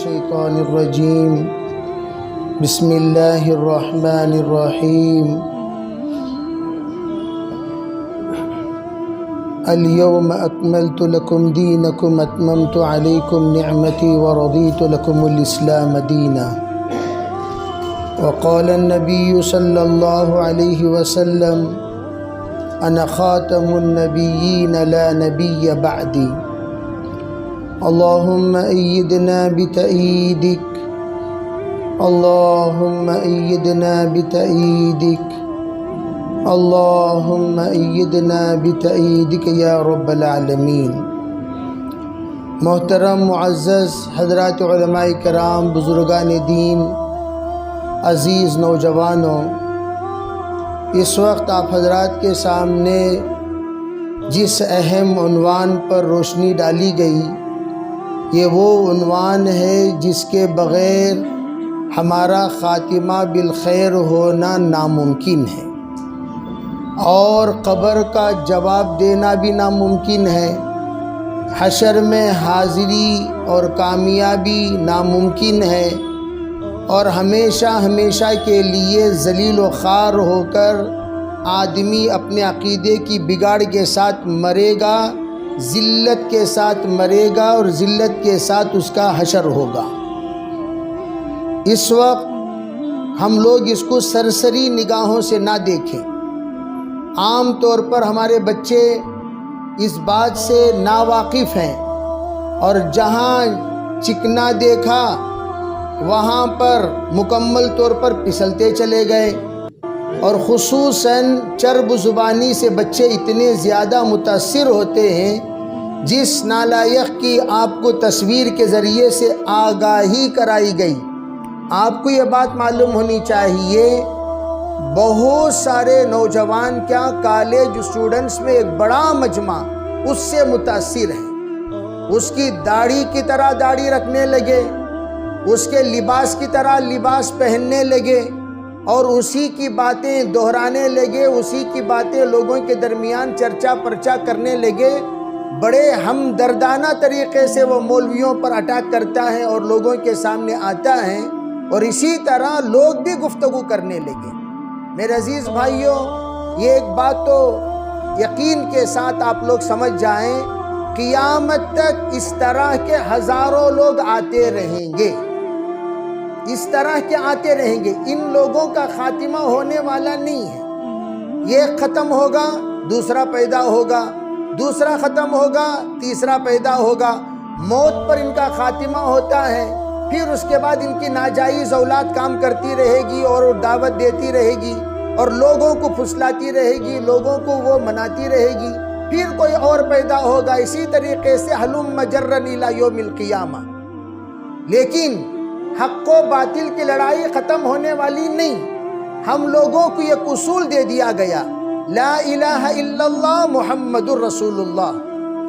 الشيطان الرجيم بسم الله الرحمن الرحيم اليوم أكملت لكم دينكم أتممت عليكم نعمتي ورضيت لكم الإسلام دينا وقال النبي صلى الله عليه وسلم أنا خاتم النبيين لا نبي بعدي اللهم أيدنا بتأييدك اللهم أيدنا بتأييدك اللهم أيدنا بتأييدك يا رب العالمین۔ محترم معزز حضرات علماء کرام، بزرگان دین، عزیز نوجوانوں، اس وقت آپ حضرات کے سامنے جس اہم عنوان پر روشنی ڈالی گئی، یہ وہ عنوان ہے جس کے بغیر ہمارا خاتمہ بالخیر ہونا ناممکن ہے اور قبر کا جواب دینا بھی ناممکن ہے، حشر میں حاضری اور کامیابی ناممکن ہے، اور ہمیشہ ہمیشہ کے لیے ذلیل و خوار ہو کر آدمی اپنے عقیدے کی بگاڑ کے ساتھ مرے گا، ذلت کے ساتھ مرے گا، اور ذلت کے ساتھ اس کا حشر ہوگا۔ اس وقت ہم لوگ اس کو سرسری نگاہوں سے نہ دیکھیں۔ عام طور پر ہمارے بچے اس بات سے ناواقف ہیں، اور جہاں چکنا دیکھا وہاں پر مکمل طور پر پھسلتے چلے گئے، اور خصوصاً چرب زبانی سے بچے اتنے زیادہ متاثر ہوتے ہیں، جس نالائق کی آپ کو تصویر کے ذریعے سے آگاہی کرائی گئی۔ آپ کو یہ بات معلوم ہونی چاہیے، بہت سارے نوجوان کیا کالج اسٹوڈنٹس میں ایک بڑا مجمع اس سے متاثر ہیں، اس کی داڑھی کی طرح داڑھی رکھنے لگے، اس کے لباس کی طرح لباس پہننے لگے، اور اسی کی باتیں دہرانے لگے، اسی کی باتیں لوگوں کے درمیان چرچا پرچا کرنے لگے۔ بڑے ہمدردانہ طریقے سے وہ مولویوں پر اٹیک کرتا ہے اور لوگوں کے سامنے آتا ہے، اور اسی طرح لوگ بھی گفتگو کرنے لگے۔ میرے عزیز بھائیوں، یہ ایک بات تو یقین کے ساتھ آپ لوگ سمجھ جائیں، قیامت تک اس طرح کے ہزاروں لوگ آتے رہیں گے، اس طرح کے آتے رہیں گے۔ ان لوگوں کا خاتمہ ہونے والا نہیں ہے، یہ ختم ہوگا دوسرا پیدا ہوگا، دوسرا ختم ہوگا تیسرا پیدا ہوگا، موت پر ان کا خاتمہ ہوتا ہے، پھر اس کے بعد ان کی ناجائز اولاد کام کرتی رہے گی اور دعوت دیتی رہے گی، اور لوگوں کو پھسلاتی رہے گی، لوگوں کو وہ مناتی رہے گی، پھر کوئی اور پیدا ہوگا، اسی طریقے سے ہلم جرن الی یوم القیامہ۔ لیکن حق و باطل کی لڑائی ختم ہونے والی نہیں۔ ہم لوگوں کو یہ اصول دے دیا گیا، لا الہ الا اللہ محمد الرسول اللہ،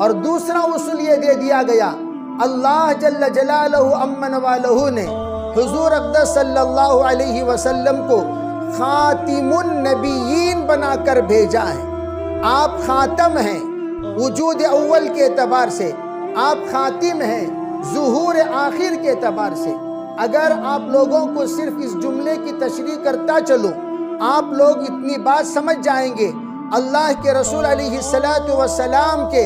اور دوسرا اصول یہ دے دیا گیا، اللہ جل جلالہ امن والہ نے حضور اقدس صلی اللہ علیہ وسلم کو خاتم النبیین بنا کر بھیجا ہے۔ آپ خاتم ہیں وجود اول کے اعتبار سے، آپ خاتم ہیں ظہور آخر کے اعتبار سے۔ اگر آپ لوگوں کو صرف اس جملے کی تشریح کرتا چلوں، آپ لوگ اتنی بات سمجھ جائیں گے، اللہ کے رسول علیہ السلام کے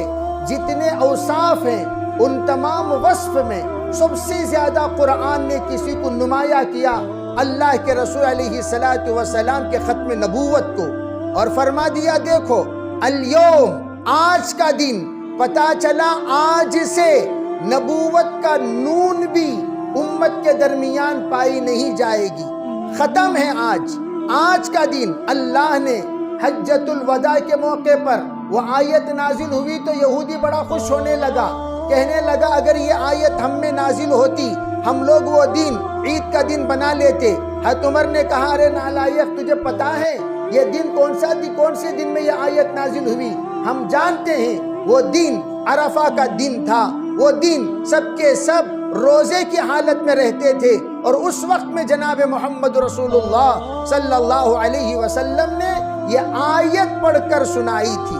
جتنے اوصاف ہیں، ان تمام وصف میں سب سے زیادہ قرآن نے کسی کو نمایاں کیا اللہ کے رسول علیہ السلام کے ختم نبوت کو، اور فرما دیا دیکھو الیوم، آج کا دن، پتا چلا آج سے نبوت کا نون بھی امت کے درمیان پائی نہیں جائے گی، ختم ہے آج کا دن۔ اللہ نے حجۃ الوداع کے موقع پر وہ آیت نازل ہوئی تو یہودی بڑا خوش ہونے لگا، کہنے لگا اگر یہ آیت ہم میں نازل ہوتی ہم لوگ وہ دن عید کا دن بنا لیتے۔ حضرت عمر نے کہا ارے نالائق، تجھے پتا ہے یہ دن کون سے دن میں یہ آیت نازل ہوئی؟ ہم جانتے ہیں وہ دن عرفہ کا دن تھا، وہ دن سب کے سب روزے کی حالت میں رہتے تھے، اور اس وقت میں جناب محمد رسول اللہ صلی اللہ علیہ وسلم نے یہ آیت پڑھ کر سنائی تھی،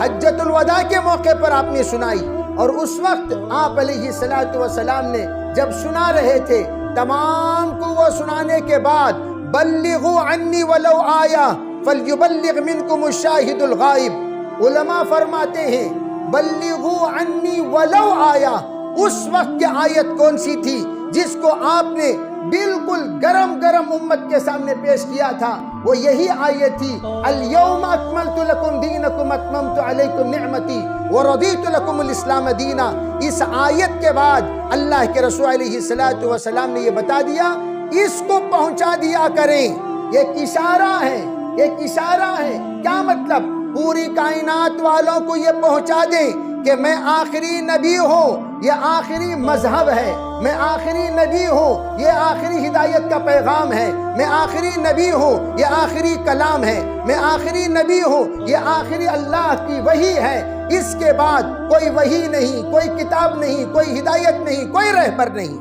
حجۃ الوداع کے موقع پر آپ نے سنائی، اور اس وقت آپ علیہ السلام نے جب سنا رہے تھے تمام کو وہ سنانے کے بعد بلغوا عنی ولو آیا فلیبلغ منکم الشاہد الغائب، علماء فرماتے ہیں بلغوا عنی ولو آیا، اس وقت کی آیت کون سی تھی جس کو آپ نے بالکل گرم گرم امت کے سامنے پیش کیا تھا؟ وہ یہی آیت تھی الیوم اکملت لکم دینکم اتممت علیکم نعمتی ورضیت لکم الاسلام دینا۔ اس آیت کے بعد اللہ کے رسول علیہ السلام نے یہ بتا دیا اس کو پہنچا دیا کریں۔ ایک اشارہ ہے، ایک اشارہ ہے۔ کیا مطلب؟ پوری کائنات والوں کو یہ پہنچا دیں کہ میں آخری نبی ہوں، یہ آخری مذہب ہے، میں آخری نبی ہوں، یہ آخری ہدایت کا پیغام ہے، میں آخری نبی ہوں، یہ آخری کلام ہے، میں آخری نبی ہوں، یہ آخری اللہ کی وحی ہے۔ اس کے بعد کوئی وحی نہیں، کوئی کتاب نہیں، کوئی ہدایت نہیں، کوئی رہبر نہیں۔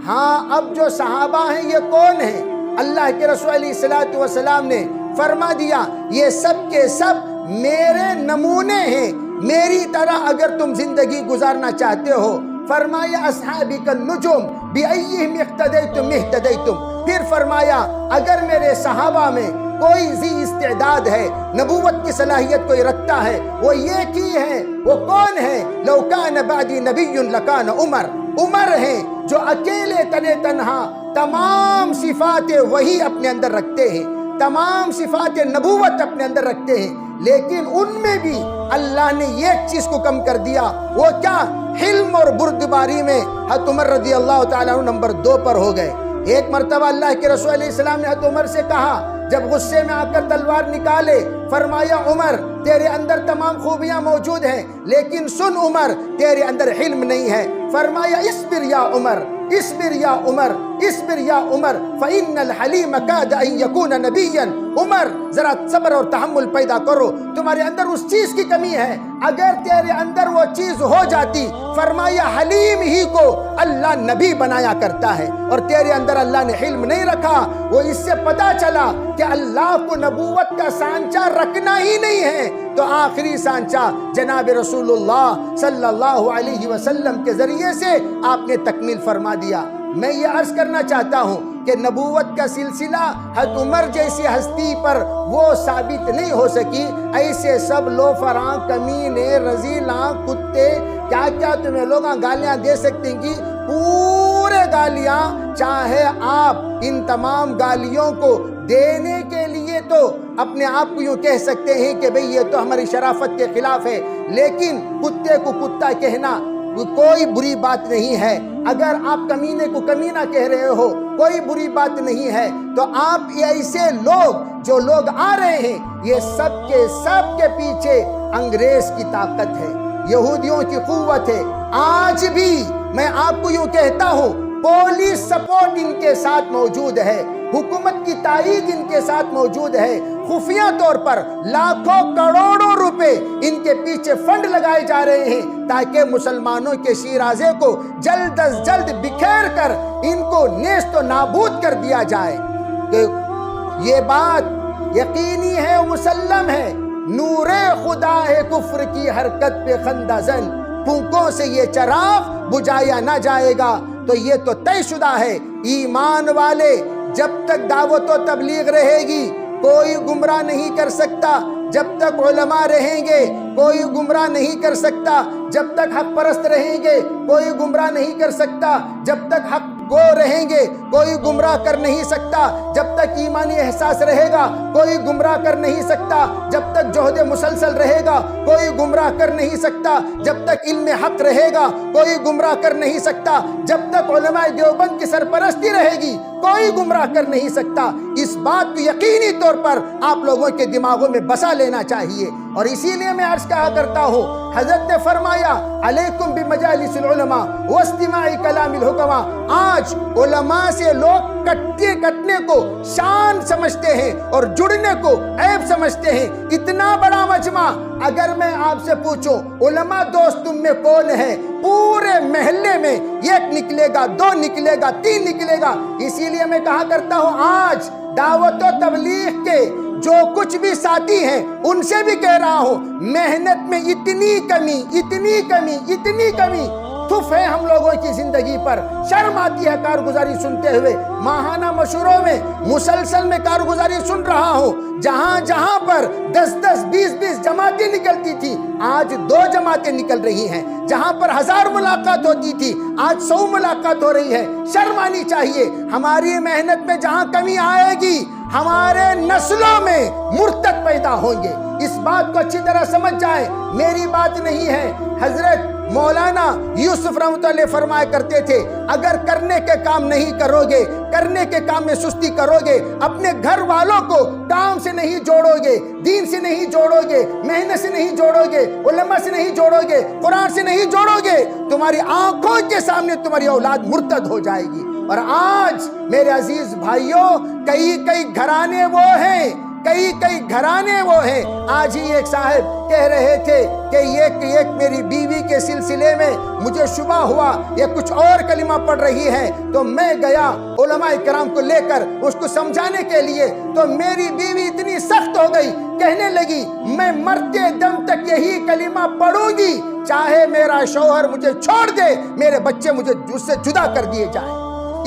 ہاں اب جو صحابہ ہیں یہ کون ہیں؟ اللہ کے رسول علیہ السلام نے فرما دیا یہ سب کے سب میرے نمونے ہیں، میری طرح اگر تم زندگی گزارنا چاہتے ہو۔ فرمایا اصحابی النجوم بأیہم اقتدیتم اہتدیتم۔ پھر فرمایا اگر میرے صحابہ میں کوئی ذی استعداد ہے، نبوت کی صلاحیت کوئی رکھتا ہے، وہ یہ کی ہے، وہ کون ہے؟ لو کان بعدی نبی لکان عمر۔ عمر ہیں جو اکیلے تنے تنہا تمام صفات وحی اپنے اندر رکھتے ہیں، تمام صفات نبوت اپنے اندر رکھتے ہیں، لیکن ان میں بھی اللہ نے ایک چیز کو کم کر دیا۔ وہ کیا؟ حلم اور بردباری میں حضرت عمر رضی اللہ تعالیٰ عنہ نمبر 2 پر ہو گئے۔ ایک مرتبہ اللہ کے رسول علیہ السلام نے حضرت عمر سے کہا جب غصے میں آ کر تلوار نکالے، فرمایا عمر تیرے اندر تمام خوبیاں موجود ہیں، لیکن سن عمر تیرے اندر حلم نہیں ہے۔ فرمایا اصبر یا عمر، اصبر یا عمر، اصبر یا عمر فإن الحلیم کاد ان یکون نبیا۔ عمر ذرا صبر اور تحمل پیدا کرو، تمہارے اندر اس چیز کی کمی ہے، اگر تیرے اندر وہ چیز ہو جاتی، فرمایا حلیم ہی کو اللہ نبی بنایا کرتا ہے، اور تیرے اندر اللہ نے حلم نہیں رکھا۔ وہ اس سے پتا چلا کہ اللہ کو نبوت کا سانچہ رکھنا ہی نہیں ہے، تو آخری سانچہ جناب رسول اللہ صلی اللہ علیہ وسلم کے ذریعے سے آپ نے تکمیل فرما دیا۔ میں یہ عرض کرنا چاہتا ہوں کہ نبوت کا سلسلہ حضرت عمر جیسی ہستی پر وہ ثابت نہیں ہو سکی، ایسے سب لوفراں، کمینے، رذیلاں، کتے، کیا کیا تمہیں لوگ گالیاں دے سکتے ہیں، پورے گالیاں، چاہے آپ ان تمام گالیوں کو دینے کے لیے تو اپنے آپ کو یوں کہہ سکتے ہیں کہ بھئی یہ تو ہماری شرافت کے خلاف ہے، لیکن کتے کو کتا کہنا کوئی بری بات نہیں ہے۔ اگر آپ کمینے کو کمینہ کہہ رہے ہو کوئی بری بات نہیں ہے، تو آپ ایسے لوگ جو لوگ آ رہے ہیں یہ سب کے پیچھے انگریز کی طاقت ہے، یہودیوں کی قوت ہے۔ آج بھی میں آپ کو یوں کہتا ہوں پولیس سپورٹ ان کے ساتھ موجود ہے، حکومت کی تائید ان کے ساتھ موجود ہے، خفیہ طور پر لاکھوں کروڑوں روپے ان کے پیچھے فنڈ لگائے جا رہے ہیں تاکہ مسلمانوں کے شیرازے کو جلد از جلد بکھیر کر ان کو نیست و نابود کر دیا جائے۔ کہ یہ بات یقینی ہے و مسلم ہے، نور خدا ہے کفر کی حرکت پہ خندہ زن، پھونکوں سے یہ چراغ بجھایا نہ جائے گا۔ تو یہ تو طے شدہ ہے، ایمان والے جب تک دعوت و تبلیغ رہے گی کوئی گمراہ نہیں کر سکتا، جب تک علماء رہیں گے کوئی گمراہ نہیں کر سکتا، جب تک حق پرست رہیں گے کوئی گمراہ نہیں کر سکتا، جب تک حق گو رہیں گے کوئی گمراہ کر نہیں سکتا، جب تک ایمانی احساس رہے گا کوئی گمراہ کر نہیں سکتا، جب تک جہد مسلسل رہے گا کوئی گمراہ کر نہیں سکتا، جب تک علم حق رہے گا کوئی گمراہ کر نہیں سکتا، جب تک علماء دیوبند کی سرپرستی رہے گی کوئی گمراہ کر نہیں سکتا۔ اس بات کو یقینی طور پر آپ لوگوں کے دماغوں میں بسا لینا چاہیے، اور اسی لیے میں عرض کہا کرتا ہوں حضرت نے فرمایا علیکم بمجالس العلماء واستماع کلام الحکماء۔ آج علماء سے لوگ کٹنے کو شان سمجھتے ہیں اور جڑنے کو عیب سمجھتے ہیں۔ اتنا بڑا مجمع، اگر میں آپ سے پوچھوں علماء دوست تم میں کون ہے، پورے محلے میں ایک نکلے گا، 2 نکلے گا، 3 نکلے گا۔ اسی لیے میں کہا کرتا ہوں آج دعوت و تبلیغ کے جو کچھ بھی ساتھی ہیں ان سے بھی کہہ رہا ہوں محنت میں اتنی کمی، تھف ہے ہم لوگوں کی زندگی پر، شرم آتی ہے کارگزاری سنتے ہوئے۔ ماہانہ مشوروں میں مسلسل میں کارگزاری سن رہا ہوں، جہاں جہاں پر 10 20 جماعتیں نکلتی تھی آج 2 جماعتیں نکل رہی ہیں، جہاں پر 1000 ملاقات ہوتی تھی آج 100 ملاقات ہو رہی ہے۔ شرم آنی چاہیے۔ ہماری محنت میں جہاں کمی آئے گی ہمارے نسلوں میں مرتد پیدا ہوں گے، اس بات کو اچھی طرح سمجھ جائیں۔ میری بات نہیں ہے، حضرت مولانا یوسف رحمۃ اللہ فرمایا کرتے تھے، اگر کرنے کے کام نہیں کرو گے، کرنے کے کام میں سستی کرو گے، اپنے گھر والوں کو کام سے نہیں جوڑو گے، دین سے نہیں جوڑو گے، محنت سے نہیں جوڑو گے، علماء سے نہیں جوڑو گے، قرآن سے نہیں جوڑو گے، تمہاری آنکھوں کے سامنے تمہاری اولاد مرتد ہو جائے گی۔ اور آج میرے عزیز بھائیوں، کئی گھرانے وہ ہیں، کئی گھرانے وہ ہیں۔ آج ہی ایک صاحب کہہ رہے تھے کہ ایک میری بیوی کے سلسلے میں مجھے شبہ ہوا، یہ کچھ اور کلمہ پڑھ رہی ہے، تو میں گیا علماء کرام کو لے کر اس کو سمجھانے کے لیے، تو میری بیوی اتنی سخت ہو گئی، کہنے لگی میں مرتے دم تک یہی کلمہ پڑھوں گی، چاہے میرا شوہر مجھے چھوڑ دے، میرے بچے مجھے اس سے جدا کر دیے جائیں۔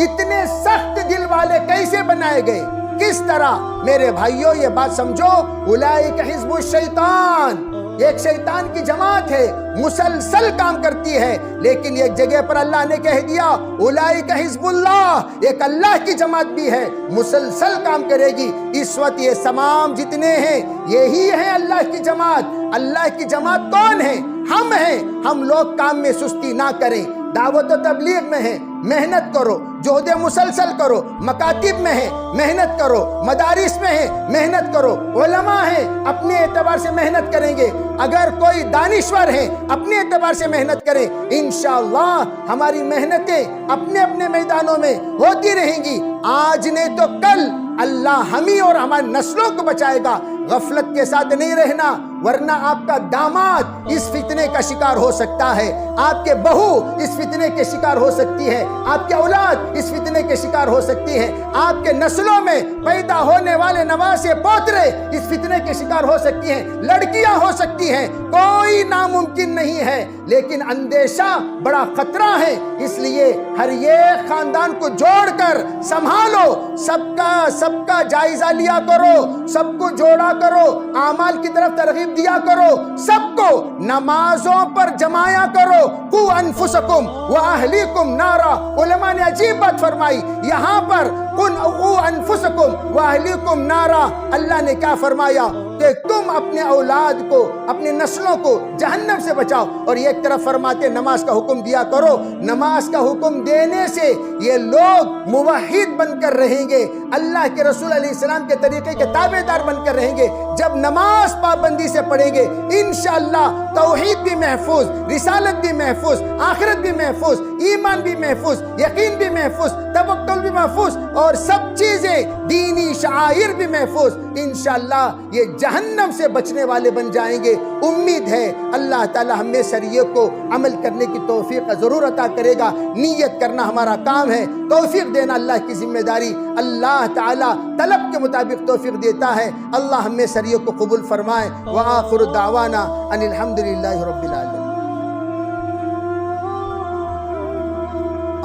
اتنے سخت دل والے کیسے بنائے گئے، کس طرح؟ میرے بھائیوں یہ بات سمجھو، اولئک حزب الشیطان، ایک شیطان کی جماعت ہے، مسلسل کام کرتی ہے، لیکن ایک جگہ پر اللہ نے کہہ دیا اولئک حزب اللہ، ایک اللہ کی جماعت بھی ہے، مسلسل کام کرے گی۔ اس وقت یہ تمام جتنے ہیں یہی ہے اللہ کی جماعت۔ اللہ کی جماعت کون ہے؟ ہم ہیں۔ ہم لوگ کام میں سستی نہ کریں، دعوت و تبلیغ میں ہیں محنت کرو، جہد مسلسل کرو، مکاتب میں ہیں محنت کرو، مدارس میں ہیں محنت کرو، علماء ہیں اپنے اعتبار سے محنت کریں گے، اگر کوئی دانشور ہیں اپنے اعتبار سے محنت کریں، انشاءاللہ ہماری محنتیں اپنے اپنے میدانوں میں ہوتی رہیں گی۔ آج نہیں تو کل اللہ ہمیں اور ہماری نسلوں کو بچائے گا۔ غفلت کے ساتھ نہیں رہنا، ورنہ آپ کا داماد اس فتنے کا شکار ہو سکتا ہے، آپ کے بہو اس فتنے کے شکار ہو سکتی ہے، آپ کے اولاد اس فتنے کے شکار ہو سکتی ہے، آپ کے نسلوں میں پیدا ہونے والے نواسے پوترے اس فتنے کے شکار ہو سکتی ہیں، لڑکیاں ہو سکتی ہیں، کوئی ناممکن نہیں ہے، لیکن اندیشہ بڑا خطرہ ہے۔ اس لیے ہر ایک خاندان کو جوڑ کر سنبھالو، سب کا جائزہ لیا کرو، سب کو جوڑا کرو، اعمال کی طرف ترغیب دیا کرو، سب کو نمازوں پر جمایا کرو۔ قو انفسکم واہلیکم نارا، علماء نے عجیب بات فرمائی یہاں پر، قو انفسکم واہلیکم نارا، اللہ نے کیا فرمایا کہ تم اپنے اولاد کو، اپنے نسلوں کو جہنم سے بچاؤ، اور ایک طرف فرماتے نماز کا حکم دیا کرو۔ نماز کا حکم دینے سے یہ لوگ موحد بن کر رہیں گے، اللہ کے رسول علیہ السلام کے طریقے کے تابع دار بن کر رہیں گے۔ جب نماز پابندی سے پڑھیں گے انشاءاللہ توحید بھی محفوظ، رسالت بھی محفوظ، آخرت بھی محفوظ، ایمان بھی محفوظ، یقین بھی محفوظ، توکل بھی محفوظ، اور سب چیزیں دینی شعائر بھی محفوظ۔ انشاءاللہ یہ جہنم سے بچنے والے بن جائیں گے۔ امید ہے اللہ تعالی ہمیں شریعت کو عمل کرنے کی توفیق ضرور عطا کرے گا۔ نیت کرنا ہمارا کام ہے، توفیق دینا اللہ کی ذمہ داری، اللہ تعالی طلب کے مطابق توفیق دیتا ہے۔ اللہ ہمیں شریعت کو قبول فرمائے۔ وآخر دعوانا ان الحمدللہ رب العالمین۔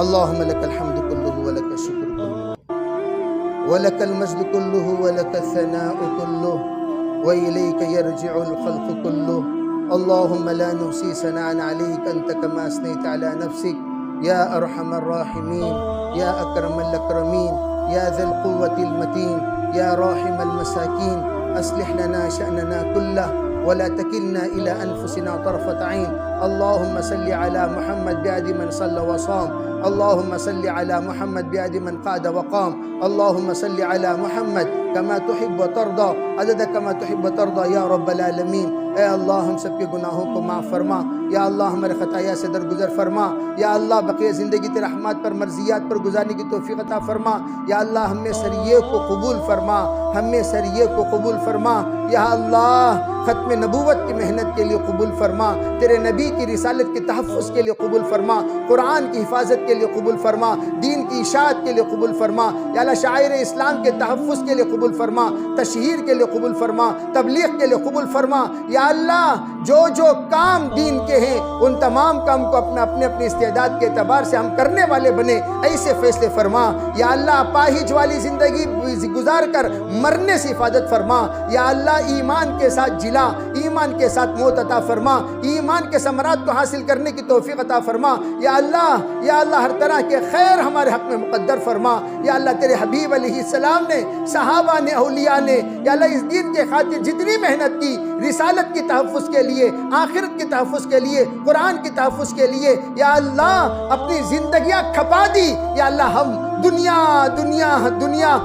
اللهم لك الحمد كله ولك الشكر كله ولك المجد كله ولك الثناء كله وإليك يرجع الخلق كله. اللهم لا نحصي ثناء عليك أنت كما أثنيت على نفسك يا أرحم الراحمين يا أكرم الأكرمين يا ذا القوة المتين يا راحم المساكين. أصلح لنا شأننا كله ولا تكلنا إلى أنفسنا طرفة عين. اللهم صل على محمد بعد من صلى وصام. اللهم صل على محمد بعد من قعد وقام. اللهم صل على محمد كما تحب وترضى عدد كما تحب وترضى یا رب العالمین. اے اللہ ہم سب کے گناہوں کو معاف فرما، یا اللہ ہمارے خطایا سے درگزر فرما، یا اللہ بقیہ زندگی تیرے رحمات پر مرضیات پر گزارنے کی توفیق عطا فرما. یا اللہ ہم میں شریعت کو قبول فرما، ہم میں شریعت کو قبول فرما. یا اللہ ختم نبوت کی محنت کے لیے قبول فرما، تیرے نبی کی رسالت کے تحفظ کے لیے قبول فرما، قرآن کی حفاظت کے لیے قبول فرما، دین کی اشاعت کے لیے قبول فرما. یا اللہ شاعر اسلام کے تحفظ کے لیے قبول فرما، تشہیر کے لیے قبول فرما، تبلیغ کے لیے قبول فرما. یا اللہ جو کام دین کے ہیں ان تمام کام کو اپنے استعداد کے اعتبار سے ہم کرنے والے بنے، ایسے فیصلے فرما۔ یا اللہ اپاہج والی زندگی گزار کر مرنے سے حفاظت فرما۔ یا اللہ ایمان کے ساتھ جلا، ایمان کے ساتھ موت عطا فرما، ایمان کے ثمرات کو حاصل کرنے کی توفیق عطا فرما۔ یا اللہ ہر طرح کے خیر ہمارے حق میں مقدر فرما۔ یا اللہ تیرے حبیب علیہ السلام نے، صحابہ نے، اولیاء نے یا اللہ اس دین کے خاطر جتنی محنت کی، رسالت کی تحفظ کے لیے، آخرت کی تحفظ کے لیے، قرآن کی تحفظ کے لیے، یا اللہ اپنی زندگیاں کھپا دی۔ یا اللہ ہم دنیا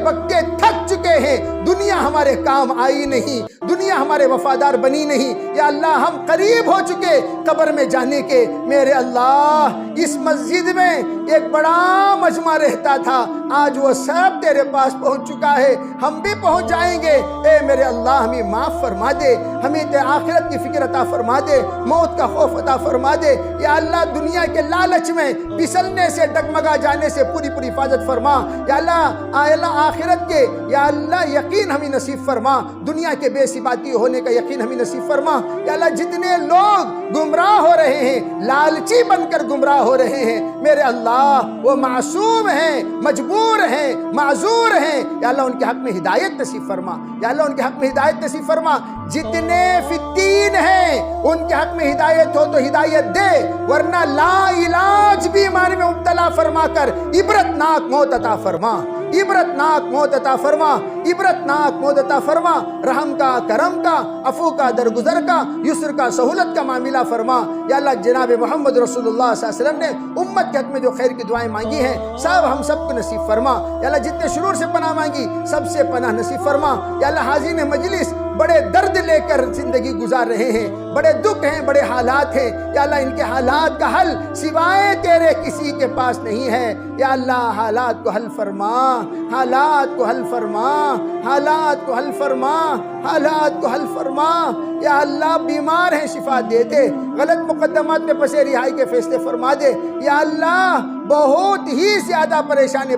بکتے تھک چکے ہیں، دنیا ہمارے کام آئی نہیں، دنیا ہمارے وفادار بنی نہیں۔ یا اللہ ہم قریب ہو چکے قبر میں جانے کے۔ میرے اللہ اس مسجد میں ایک بڑا مجمع رہتا تھا، آج وہ سب تیرے پاس پہنچ چکا ہے، ہم بھی پہنچ جائیں گے۔ اے میرے اللہ ہمیں معاف فرما دے، ہمیں آخرت کی فکر عطا فرما دے، موت کا خوف عطا فرما دے۔ یا اللہ دنیا کے لالچ میں پھسلنے سے، ڈگمگا جانے سے پوری حفاظت فرما۔ یا اللہ آخرت کے یا اللہ یقین ہمیں نصیب فرما، دنیا کے بے ثباتی ہونے کا یقین ہمیں نصیب فرما۔ یا اللہ جتنے لوگ گمراہ ہو رہے ہیں، لالچی بن کر گمراہ ہو رہے ہیں، میرے اللہ وہ معصوم ہیں، مجبور ہیں، معذور ہیں، یا اللہ ان کے حق میں ہدایت نصیب فرما۔ یا اللہ ان کے حق میں ہدایت نصیب فرما۔ جتنے فتین ہیں ان کے حق میں ہدایت ہو تو ہدایت دے، ورنہ لا علاج بیماری میں مبتلا فرما کر عبرتناک موت عطا فرما، عبرتناک موت عطا فرما، عبرتناک موت عطا فرما۔ رحم کا، کرم کا، عفو کا، درگزر کا، یسر کا، سہولت کا معاملہ فرما۔ یا اللہ جناب محمد رسول اللہ صلی اللہ علیہ وسلم نے امت کے حق میں جو خیر کی دعائیں مانگی ہیں سب ہم سب کو نصیب فرما۔ یا اللہ جتنے شرور سے پناہ مانگی سب سے پناہ نصیب فرما۔ یا اللہ حاضرین مجلس بڑے درد لے کر زندگی گزار رہے ہیں، بڑے دکھ ہیں، بڑے حالات ہیں، یا اللہ ان کے حالات کا حل سوائے تیرے کسی کے پاس نہیں ہے۔ یا اللہ حالات کو حل فرما، حالات کو حل فرما، حالات کو حل فرما، حالات کو حل فرما۔ یا اللہ بیمار ہیں شفا دے دے، غلط مقدمات میں پھنسے رہائی کے فیصلے فرما دے۔ یا اللہ بہت ہی زیادہ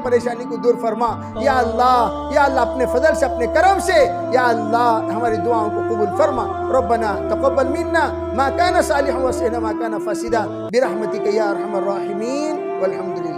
پریشانی کو دور فرما۔ یا اللہ اپنے فضل سے، اپنے کرم سے یا اللہ ہماری دعاؤں کو قبول فرما۔ ربنا تقبل منا ما كان صالحا وصلنا ما كان فاسدا برحمتك يا ارحم الراحمين والحمد لله۔